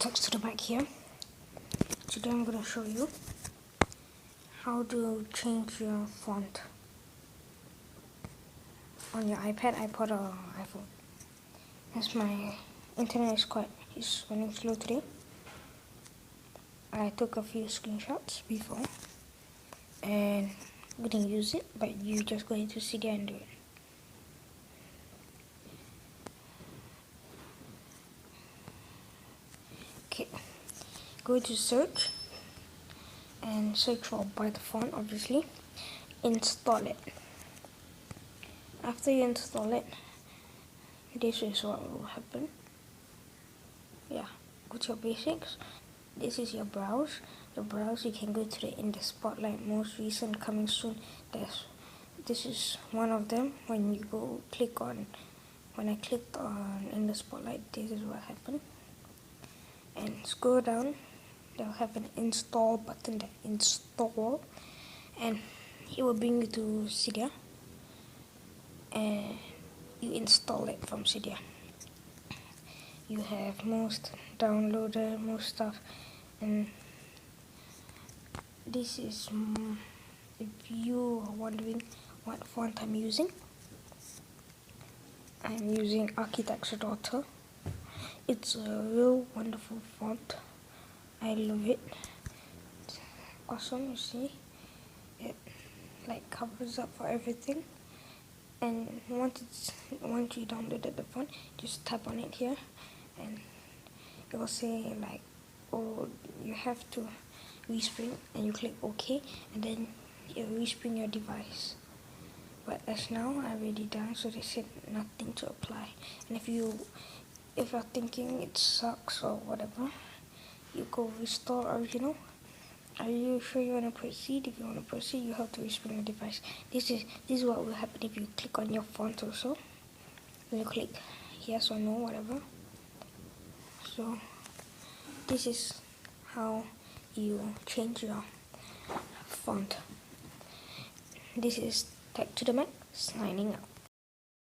Text to the back here. Today I'm going to show you how to change your font on your iPad, iPod or iPhone. As my internet is running slow today, I took a few screenshots before and we didn't use it, but you just go into Cydia and do it. Okay, go to search and search for by the font, obviously. Install it. After you install it, this is what will happen. Yeah, go to your basics. This is your browse. The browse, you can go to the in the spotlight, most recent, coming soon. This is one of them. When you go click on, when I clicked on in the spotlight, this is what happened. And scroll down, they'll have an install button that install, and it will bring you to Cydia, and you install it from Cydia. You have most downloaded, most stuff, and this is if you are wondering what font I'm using Architecture Daughter. It's a real wonderful font. I love it. It's awesome. You see, it like covers up for everything. And once you downloaded the font, just tap on it here, and it will say like, oh, you have to respring, and you click OK, and then it will respring your device. But as now I already done, so they said nothing to apply. And if you're thinking it sucks or whatever, you go restore original. Are you sure you want to proceed? If you want to proceed, you have to respring your device. This is what will happen if you click on your font also. When you click yes or no, whatever. So this is how you change your font. This is Tech to the Mac, signing out.